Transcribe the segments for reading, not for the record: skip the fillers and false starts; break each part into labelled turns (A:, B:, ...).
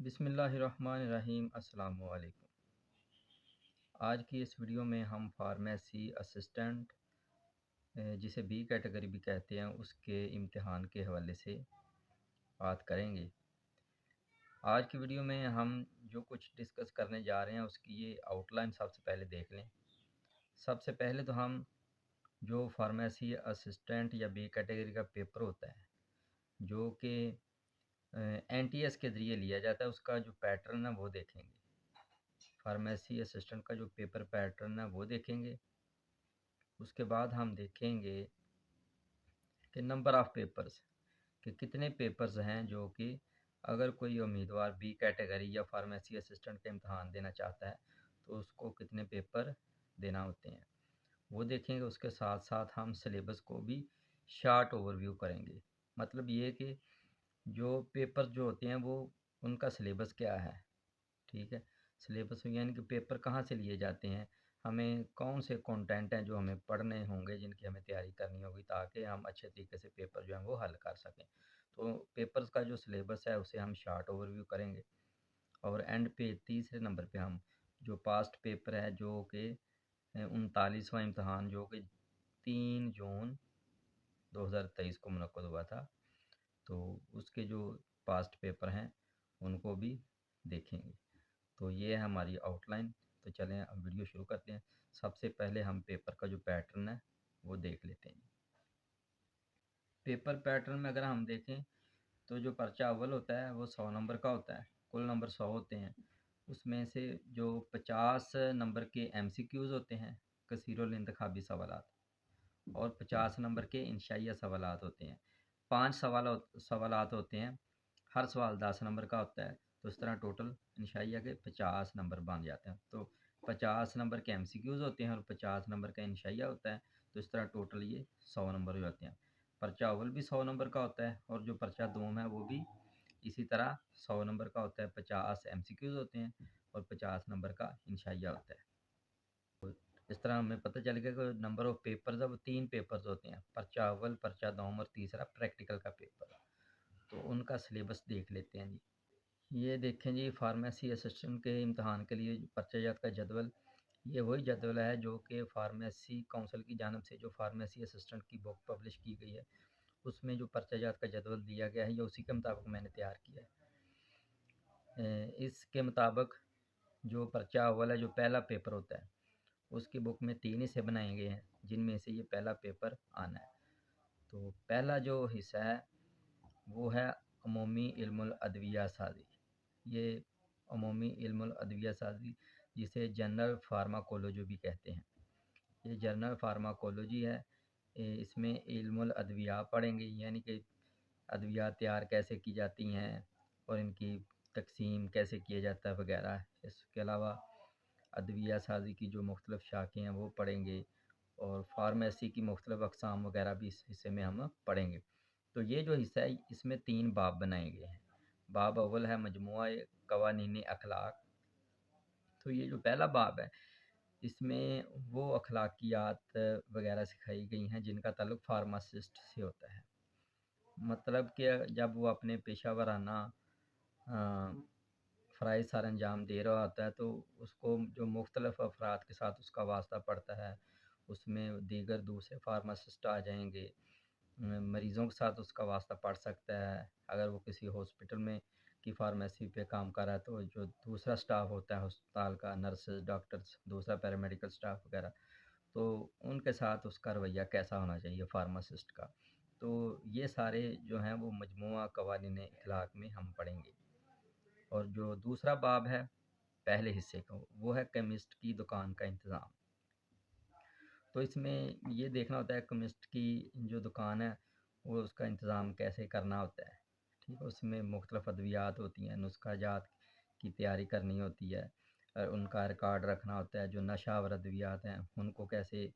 A: बिस्मिल्लाहिर्रहमानिर्रहीम। अस्सलाम वालेकुम। आज की इस वीडियो में हम फार्मेसी असिस्टेंट जिसे बी कैटेगरी भी कहते हैं उसके इम्तिहान के हवाले से बात करेंगे। आज की वीडियो में हम जो कुछ डिस्कस करने जा रहे हैं उसकी ये आउटलाइन सबसे पहले देख लें। सबसे पहले तो हम जो फार्मेसी असिस्टेंट या बी कैटेगरी का पेपर होता है जो कि NTS के ज़रिए लिया जाता है उसका जो पैटर्न है वो देखेंगे। फार्मेसी असिस्टेंट का जो पेपर पैटर्न है वो देखेंगे। उसके बाद हम देखेंगे कि नंबर ऑफ़ पेपर्स कि कितने पेपर्स हैं जो कि अगर कोई उम्मीदवार बी कैटेगरी या फार्मेसी असिस्टेंट का इम्तहान देना चाहता है तो उसको कितने पेपर देना होते हैं वो देखेंगे। उसके साथ साथ हम सिलेबस को भी शार्ट ओवरव्यू करेंगे। मतलब ये कि जो पेपर जो होते हैं वो उनका सिलेबस क्या है, ठीक है। सिलेबस यानी कि पेपर कहाँ से लिए जाते हैं, हमें कौन से कंटेंट हैं जो हमें पढ़ने होंगे, जिनकी हमें तैयारी करनी होगी ताकि हम अच्छे तरीके से पेपर जो हैं वो हल कर सकें। तो पेपर्स का जो सिलेबस है उसे हम शार्ट ओवरव्यू करेंगे। और एंड पे तीसरे नंबर पे हम जो पास्ट पेपर है जो कि 39वां इम्तहान जो कि 3 जून 2023 को मुनक्कद हुआ था, तो उसके जो पास्ट पेपर हैं उनको भी देखेंगे। तो ये है हमारी आउटलाइन। तो चलें अब वीडियो शुरू करते हैं। सबसे पहले हम पेपर का जो पैटर्न है वो देख लेते हैं। पेपर पैटर्न में अगर हम देखें तो जो पर्चा अव्वल होता है वो 100 नंबर का होता है। कुल नंबर 100 होते हैं। उसमें से जो 50 नंबर के MCQs होते हैं, कसीरुल इंतखाबी सवालात, और 50 नंबर के इंशाइया सवालात होते हैं। 5 सवालात होते हैं। हर सवाल 10 नंबर का होता है। तो इस तरह टोटल इंशाइया के 50 नंबर बन जाते हैं। तो 50 नंबर के MCQs होते हैं और 50 नंबर का इंशाइया होता है। तो इस तरह टोटल ये 100 नंबर हो जाते हैं। पर्चा अव्वल भी 100 नंबर का होता है और जो पर्चा दोम है वो भी इसी तरह 100 नंबर का होता है। 50 MCQs होते हैं और 50 नंबर का इंशाइया होता है। इस तरह हमें पता चल गया कि नंबर ऑफ पेपर्स अब 3 पेपर्स होते हैं, पर्चा अव्वल, पर्चा दोम और तीसरा प्रैक्टिकल का पेपर। तो उनका सिलेबस देख लेते हैं जी। ये देखें जी, फार्मेसी असिस्टेंट के इम्तहान के लिए पर्चाजात का जदवल, ये वही जदवल है जो कि फार्मेसी काउंसिल की जानब से जो फार्मेसी असिस्टेंट की बुक पब्लिश की गई है उसमें जो पर्चाजात का जदवल दिया गया है ये उसी के मुताबिक मैंने तैयार किया है। इसके मुताबिक जो पर्चा अव्वल है, जो पहला पेपर होता है, उसकी बुक में 3 हिस्से बनाए गए हैं जिनमें से ये पहला पेपर आना है। तो पहला जो हिस्सा है वो है अमूमी इल्मुल अदविया साजी। ये अमूमी इल्मुल अदविया साजी जिसे जनरल फार्माकोलॉजी भी कहते हैं, ये जनरल फार्माकोलॉजी है। इसमें इल्मुल अदविया पढ़ेंगे, यानी कि अदविया तैयार कैसे की जाती हैं और इनकी तकसीम कैसे किया जाता है वगैरह। इसके अलावा अदविया साजी की जो मुख्तलिफ़ शाखें हैं वो पढ़ेंगे और फार्मेसी की मुख्तलिफ़ अक़साम वगैरह भी इस हिस्से में हम पढ़ेंगे। तो ये जो हिस्सा है इसमें 3 बाब बनाए गए हैं। बाब अव्वल है मजमुआ कवानीन अखलाक। तो ये जो पहला बाब है इसमें वो अखलाकियात वगैरह सिखाई गई हैं जिनका ताल्लुक़ फार्मासिस्ट से होता है। मतलब कि जब वो अपने पेशा वराना फ़राइज़ सर अंजाम दे रहा होता है तो उसको जो मुख्तलिफ़ अफराद के साथ उसका वास्ता पड़ता है, उसमें दीगर दूसरे फार्मासिस्ट आ जाएंगे। मरीज़ों के साथ उसका वास्ता पड़ सकता है। अगर वो किसी हॉस्पिटल में की फार्मेसी पे काम कर रहा है तो जो दूसरा स्टाफ होता है अस्पताल का, नर्सेज, डॉक्टर्स, दूसरा पैरामेडिकल स्टाफ वगैरह, तो उनके साथ उसका रवैया कैसा होना चाहिए फार्मासिस्ट का। तो ये सारे जो हैं वो मजमुआ कवानीन इखलाक में हम पढ़ेंगे। और जो दूसरा बाब है पहले हिस्से का वो है केमिस्ट की दुकान का इंतज़ाम। तो इसमें ये देखना होता है केमिस्ट की जो दुकान है वो उसका इंतज़ाम कैसे करना होता है, ठीक है। उसमें मुख्तलिफ़ अद्वियात होती हैं, नुस्ख़ाजात की तैयारी करनी होती है और उनका रिकॉर्ड रखना होता है। जो नशावर अद्वियात हैं उनको कैसे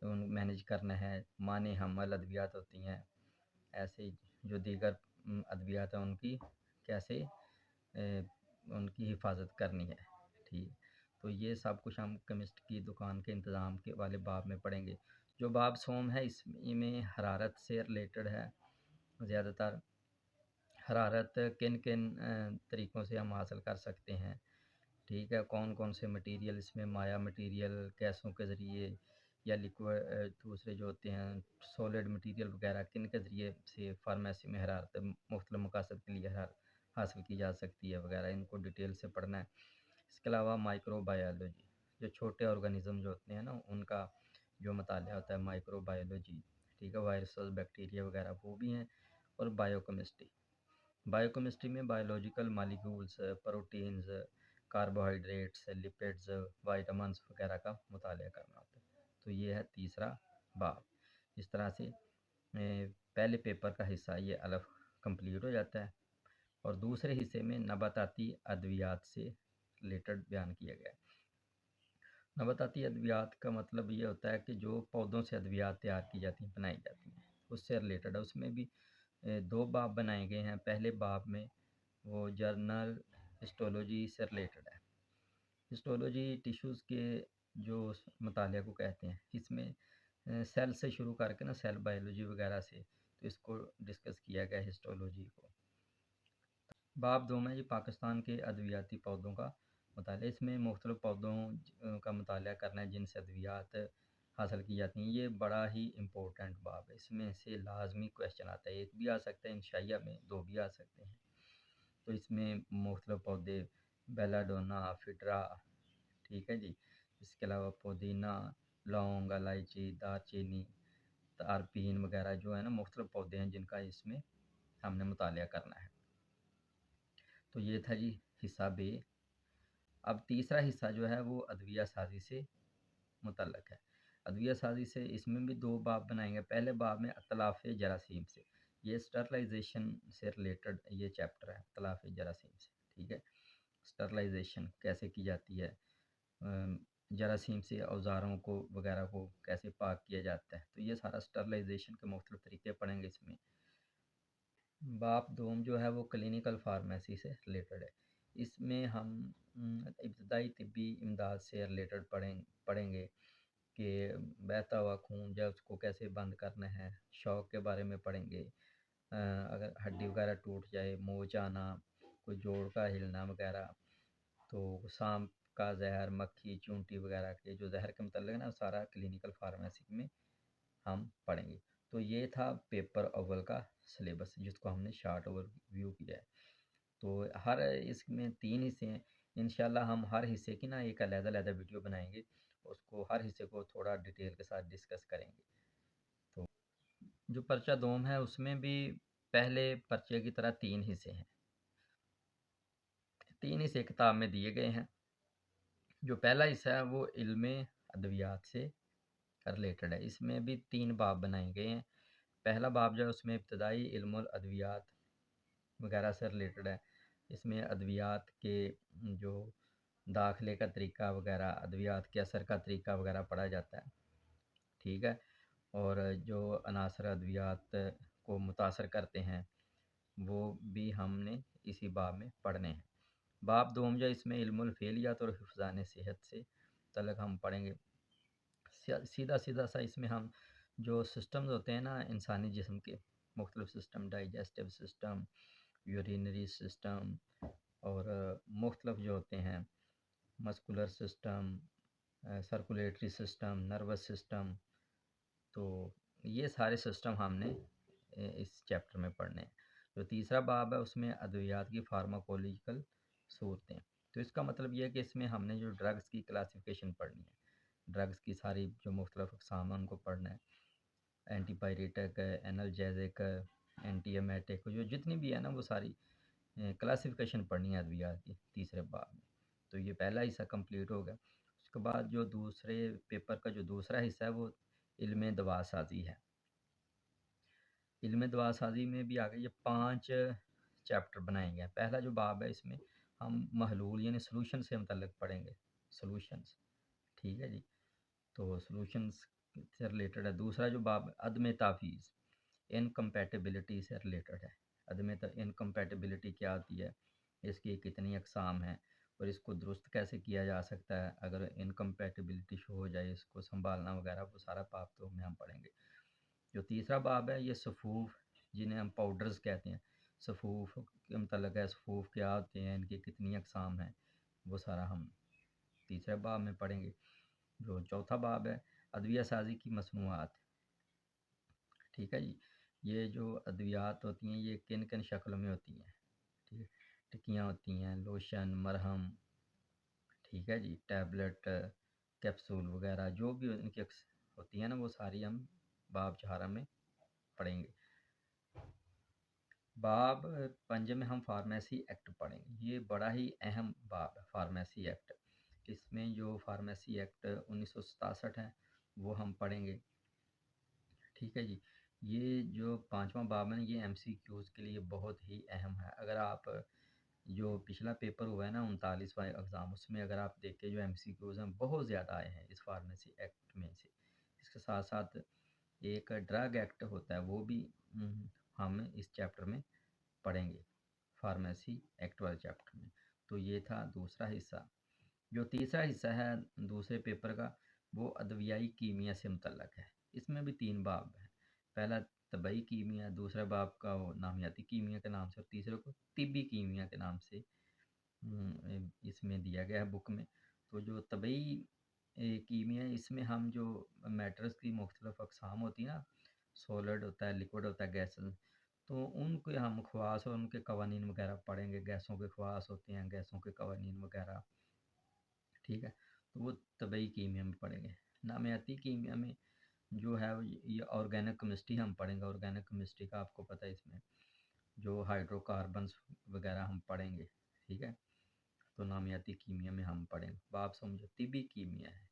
A: मैनेज करना है, माने हमल अद्वियात होती हैं, ऐसे जो दीगर अद्वियात हैं उनकी कैसे उनकी हिफाजत करनी है, ठीक। तो ये सब कुछ हम केमिस्ट की दुकान के इंतज़ाम के वाले बाब में पढ़ेंगे। जो बाब सोम है इसमें हरारत से रिलेटेड है ज़्यादातर। हरारत किन किन तरीक़ों से हम हासिल कर सकते हैं, ठीक है। कौन कौन से मटीरियल इसमें माया मटीरियल गैसों के ज़रिए या लिक्विड दूसरे जो होते हैं सॉलिड मटीरियल वगैरह किन के ज़रिए से फार्मेसी में हरारत मुख्तलिफ मकासद के लिए हरारत हासिल की जा सकती है वगैरह, इनको डिटेल से पढ़ना है। इसके अलावा माइक्रोबायोलॉजी, जो छोटे ऑर्गेनिज़्म जो होते हैं ना उनका जो मतालिया होता है माइक्रोबायोलॉजी, ठीक है। वायरसेस बैक्टीरिया वगैरह वो भी हैं। और बायोकेमिस्ट्री, बायोकेमिस्ट्री में biological molecules, proteins, carbohydrates, lipids, vitamins वगैरह का मुतालिया करना होता है। तो ये है तीसरा बाब। इस तरह से पहले पेपर का हिस्सा ये अलग कंप्लीट हो जाता है और दूसरे हिस्से में नबाताती अद्वियात से रिलेटेड बयान किया गया है। नबाताती अद्वियात का मतलब ये होता है कि जो पौधों से अद्वियात तैयार की जाती हैं, बनाई जाती हैं, उससे रिलेटेड है। उसमें भी दो बाब बनाए गए हैं। पहले बाब में वो जर्नल हिस्टोलॉजी से रिलेटेड है। हिस्टोलॉजी टिश्यूज़ के जो मतालिया को कहते हैं। इसमें सेल से शुरू करके ना सेल बायोलॉजी वगैरह से तो इसको डिस्कस किया गया हिस्टोलॉजी को। बाब दो में जी पाकिस्तान के अद्वियाती पौधों का मुतालिया, इसमें मुख्तलिफ पौधों का मुतालिया करना है जिनसे अद्वियात हासिल की जाती हैं। ये बड़ा ही इम्पोर्टेंट बाब है। इसमें से लाजमी क्वेश्चन आता है, एक भी आ सकता है, इंशाइया में दो भी आ सकते हैं। तो इसमें मुख्तलिफ पौधे बेलाडोना, फिड्रा, ठीक है जी। इसके अलावा पुदीना, लौंग, इलायची, दालचीनी, तारपीन वगैरह जो है ना मुख्तलिफ पौधे हैं जिनका इसमें हमने मुतालिया करना है। तो ये था जी हिस्सा बे। अब तीसरा हिस्सा जो है वो अद्विया साजी से मुतल्लक है। अद्विया साजी से इसमें भी दो बाब बनाएंगे। पहले बाब में अतलाफ़ जरासीम से, ये स्टरलाइजेशन से रिलेटेड ये चैप्टर है, अतलाफ़ जरासीम से, ठीक है। स्टरलाइजेशन कैसे की जाती है, जरासीम से औज़ारों को वगैरह को कैसे पाक किया जाता है, तो ये सारा स्टरलाइजेशन के मुख्तलिफ तरीके पढ़ेंगे इसमें। बाब दोम जो है वो क्लिनिकल फार्मेसी से रिलेटेड है। इसमें हम इब्तदाई तिब्बी इमदाद से रिलेटेड पढ़ेंगे कि बहता हुआ खून जो है उसको कैसे बंद करना है, शॉक के बारे में पढ़ेंगे। अगर हड्डी वगैरह टूट जाए, मोच आना, कोई जोड़ का हिलना वगैरह, तो सांप का जहर, मक्खी, चूंटी वगैरह के जो जहर के मतलब ना सारा क्लिनिकल फार्मेसी में हम पढ़ेंगे। तो ये था पेपर अव्वल का सिलेबस जिसको हमने शार्ट ओवरव्यू किया है। तो हर इसमें 3 हिस्से हैं। इंशाल्लाह हम हर हिस्से की ना एक अलग-अलग वीडियो बनाएंगे, उसको हर हिस्से को थोड़ा डिटेल के साथ डिस्कस करेंगे। तो जो पर्चा दोम है उसमें भी पहले पर्चे की तरह 3 हिस्से हैं। 3 हिस्से किताब में दिए गए हैं। जो पहला हिस्सा है वो इल्म अद्वियात से रिलेटेड है। इसमें भी 3 बाब बनाए गए हैं। पहला बाब जो है उसमें इब्तदाई इल्मुल अद्वियात वगैरह से रिलेटेड है। इसमें अद्वियात के जो दाखिले का तरीका वगैरह, अद्वियात के असर का तरीका वगैरह पढ़ा जाता है, ठीक है। और जो अनासर अद्वियात को मुतासर करते हैं वो भी हमने इसी बाब में पढ़ने हैं। बाब दोम जो इसमें इल्मुल फ़ेलियात और हिफ़्ज़ान सेहत से तलक हम पढ़ेंगे। सीधा सीधा सा इसमें हम जो सिस्टम्स होते हैं ना इंसानी जिस्म के, मुख्तलिफ system, digestive system, urinary system और मुख्तलिफ जो होते हैं muscular system, circulatory system, nervous system, तो ये सारे सिस्टम हमने इस चैप्टर में पढ़ने हैं। जो तीसरा बाब है उसमें अद्वियात की फार्माकोलॉजिकल सूरतें। तो इसका मतलब ये है कि इसमें हमने जो ड्रग्स की क्लासिफिकेशन पढ़नी है, ड्रग्स की सारी जो मुख्तलिफ अक़साम हैं उनको पढ़ना है। एंटीपायरेटिक, एनाल्जेसिक, एंटी एमेटिक, जो जितनी भी है ना वो सारी क्लासिफिकेशन पढ़नी है अद्वियात की तीसरे बाब में। तो ये पहला हिस्सा कंप्लीट हो गया। उसके बाद जो दूसरे पेपर का जो दूसरा हिस्सा है वो इल्म दवा साजी है। इल्म दवा साजी में भी आगे ये 5 चैप्टर बनाए गए हैं। पहला जो बाब है इसमें हम महलूल यानी सॉल्यूशन से मुतल्लिक़ पढ़ेंगे, सॉल्यूशंस, ठीक है जी। तो सॉल्यूशंस से रिलेटेड है। दूसरा जो बाब अदम ताफ़ीज़, इनकम्पैटिबिलिटी से रिलेटेड है। इनकम्पैटिबिलिटी क्या होती है, इसकी कितनी अक़साम हैं और इसको दुरुस्त कैसे किया जा सकता है, अगर इनकम्पैटिबिलिटी शो हो जाए इसको संभालना वगैरह, वो सारा बाब तो में हम पढ़ेंगे। जो तीसरा बाब है ये सफ़ूफ़, जिन्हें हम पाउडर्स कहते हैं, सफ़ूफ़ के मतलब है, सफ़ूफ़ क्या होते हैं, इनकी कितनी अक़साम हैं, वो सारा हम तीसरे बाब में पढ़ेंगे। जो चौथा बाब है अद्विया साज़ी की मसनूआत। ठीक है जी। ये जो अद्वियात होती हैं ये किन किन शक्लों में होती हैं। ठीक है, टिक्कियाँ होती हैं, लोशन, मरहम, ठीक है जी, टैबलेट, कैप्सूल वगैरह जो भी इनकी होती हैं ना, वो सारी हम बाब 4 में पढ़ेंगे। बाब 5 में हम फार्मेसी एक्ट पढ़ेंगे। ये बड़ा ही अहम बाब है, फार्मेसी एक्ट। इसमें जो फार्मेसी एक्ट 1967 है वो हम पढ़ेंगे। ठीक है जी। ये जो 5वां बाब है ना, ये एमसीक्यूज़ के लिए बहुत ही अहम है। अगर आप जो पिछला पेपर हुआ है ना 39वां एग्ज़ाम, उसमें अगर आप देखें जो एमसीक्यूज़ हैं बहुत ज़्यादा आए हैं इस फार्मेसी एक्ट में से। इसके साथ साथ एक ड्रग एक्ट होता है वो भी हम इस चैप्टर में पढ़ेंगे, फार्मेसी एक्ट वाले चैप्टर में। तो ये था दूसरा हिस्सा। जो तीसरा हिस्सा है दूसरे पेपर का, वो अद्वियाई कीमिया से मुतल्लक है। इसमें भी 3 बाब हैं। पहला तबई कीमिया, दूसरा बाब का वो नामियाती कीमिया के नाम से, और तीसरे को तिब्बी कीमिया के नाम से इसमें दिया गया है बुक में। तो जो तबई कीमिया, इसमें हम जो मैटर्स की मुख्तलिफ अक़साम होती हैं ना, सॉलिड होता है, लिक्विड होता है, गैसेस, तो उनके हम ख़वास और उनके कवानीन वगैरह पढ़ेंगे। गैसों के ख़वास होते हैं, गैसों के कवानीन वगैरह। ठीक है, तो वो तबई कीमिया में पढ़ेंगे। नामियाती कीमिया में जो है ये ऑर्गेनिक केमिस्ट्री हम पढ़ेंगे। ऑर्गेनिक केमिस्ट्री का आपको पता है, इसमें जो हाइड्रोकार्बन्स वगैरह हम पढ़ेंगे। ठीक है, तो नामियाती कीमिया में हम पढ़ेंगे। अब आप समझो तिब्बी कीमिया है,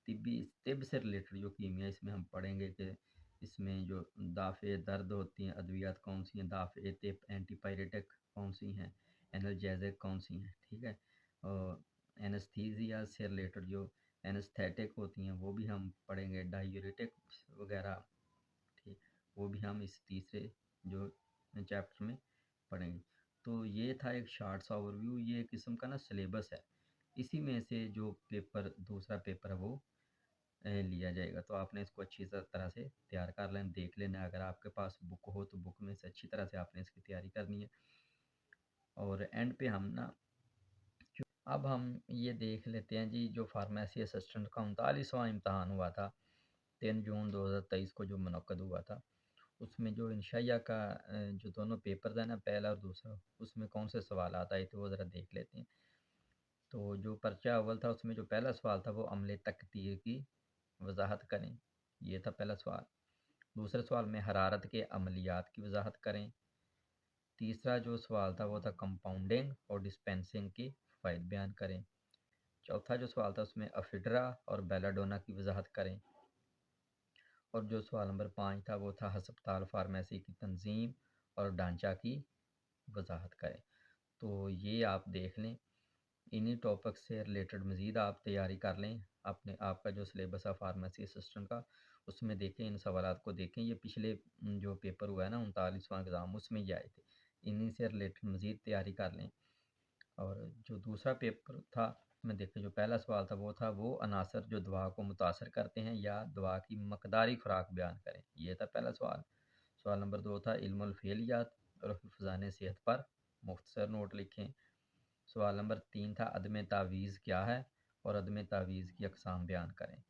A: तिब से रिलेटेड जो कीमिया इसमें हम पढ़ेंगे कि इसमें जो दाफ़े दर्द होती हैं, अद्वियात कौन सी हैं, दाफ़े तिब, एंटीपायरेटिक कौन सी हैं, एनाल्जेसिक कौन सी हैं। ठीक है, और एनेस्थीसिया से रिलेटेड जो एनेस्थेटिक होती हैं वो भी हम पढ़ेंगे, डायूरेटिक वगैरह। ठीक, वो भी हम इस तीसरे जो चैप्टर में पढ़ेंगे। तो ये था एक शॉर्ट सा ओवरव्यू। ये किस्म का ना सिलेबस है, इसी में से जो पेपर दूसरा पेपर है वो लिया जाएगा। तो आपने इसको अच्छी तरह से तैयार कर लेना, देख लेना। अगर आपके पास बुक हो तो बुक में से अच्छी तरह से आपने इसकी तैयारी करनी है। और एंड पे हम ना, अब हम ये देख लेते हैं जी, जो फार्मेसी असिस्टेंट का 39वां इम्तहान हुआ था 3 जून 2023 को जो मुनक्कद हुआ था, उसमें जो इंशाइया का जो दोनों पेपर था ना, पहला और दूसरा, उसमें कौन से सवाल आए थे वो ज़रा देख लेते हैं। तो जो पर्चा अव्वल था उसमें जो पहला सवाल था वो अमले तकदीर की वजाहत करें, ये था पहला सवाल। दूसरे सवाल में हरारत के अमलियात की वजाहत करें। तीसरा जो सवाल था वो था कंपाउंडिंग और डिस्पेंसिंग के फ़ायदे बयान करें। चौथा जो सवाल था उसमें अफिड्रा और बेलाडोना की वजाहत करें। और जो सवाल नंबर 5 था वो था हस्पताल फार्मेसी की तंजीम और ढांचा की वजाहत करें। तो ये आप देख लें, इन्हीं टॉपिक से रिलेटेड मज़ीद आप तैयारी कर लें। अपने आपका जो सिलेबस है फार्मेसी असिस्टेंट का, उसमें देखें, इन सवालात को देखें। ये पिछले जो पेपर हुआ है ना 39वां एग्ज़ाम, उसमें ये आए थे। इन्हीं से रिलेटेड मज़ीद तैयारी कर लें। और जो दूसरा पेपर था उसमें देखें, जो पहला सवाल था वो अनासर जो दवा को मुतासर करते हैं या दवा की मकदारी खुराक बयान करें, ये था पहला सवाल। सवाल नंबर 2 था इल्मुल फ़ेलियात और हिफ़्ज़ाने सेहत पर मुख्तसर नोट लिखें। सवाल नंबर 3 था अदम तावीज़ क्या है और अदम तावीज़ की अक़साम बयान करें।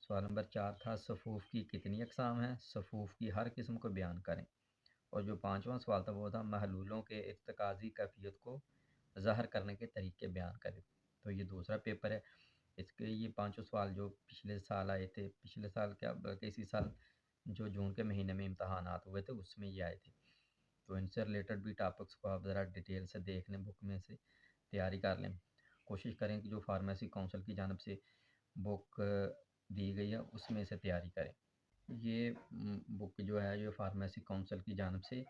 A: सवाल नंबर 4 था सफ़ूफ़ की कितनी अक़साम हैं, सफ़ूफ़ की हर किस्म को बयान करें। और जो 5वां सवाल था वो था महलूलों के इर्तिकाज़ी कैफ़ियत को ज़ाहिर करने के तरीके बयान करें। तो ये दूसरा पेपर है। इसके ये पाँचों सवाल जो पिछले साल आए थे, पिछले साल क्या बल्कि इसी साल जो जून के महीने में इम्तहानात हुए थे उसमें ये आए थे। तो इनसे रिलेटेड भी टॉपिक्स को आप ज़रा डिटेल से देख लें, बुक में से तैयारी कर लें। कोशिश करें कि जो फार्मेसी काउंसिल की जानिब से बुक दी गई है उसमें से तैयारी करें। ये बुक जो है ये फार्मेसी काउंसिल की जानिब से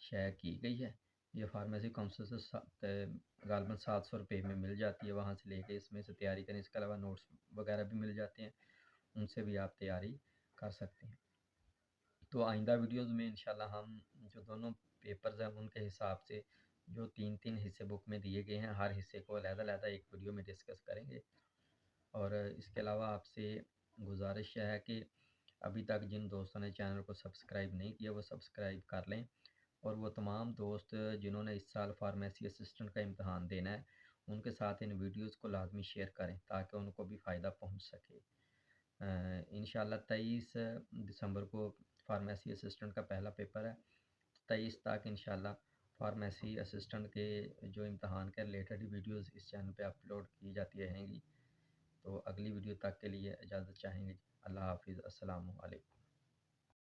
A: शेयर की गई है। ये फार्मेसी काउंसिल से गालबन 700 रुपये में मिल जाती है, वहाँ से लेके इसमें से तैयारी करें। इसके अलावा नोट्स वगैरह भी मिल जाते हैं, उनसे भी आप तैयारी कर सकते हैं। तो आइंदा वीडियोज़ में इंशाल्लाह हम जो दोनों पेपर्स हैं उनके हिसाब से जो 3-3 हिस्से बुक में दिए गए हैं, हर हिस्से को अलग-अलग एक वीडियो में डिस्कस करेंगे। और इसके अलावा आपसे गुजारिश है कि अभी तक जिन दोस्तों ने चैनल को सब्सक्राइब नहीं किया वो सब्सक्राइब कर लें और वो तमाम दोस्त जिन्होंने इस साल फार्मेसी असिस्टेंट का इम्तहान देना है, उनके साथ इन वीडियोस को लाजमी शेयर करें ताकि उनको भी फ़ायदा पहुंच सके। इंशाल्लाह 23 दिसंबर को फार्मेसी असिस्टेंट का पहला पेपर है। 23 तक इंशाल्लाह फार्मेसी असिस्टेंट के जो इम्तहान के रिलेटेड वीडियोस इस चैनल पे अपलोड की जाती रहेंगी। तो अगली वीडियो तक के लिए इजाज़त चाहेंगे। अल्लाह हाफ़िज़। अस्सलामु अलैकुम।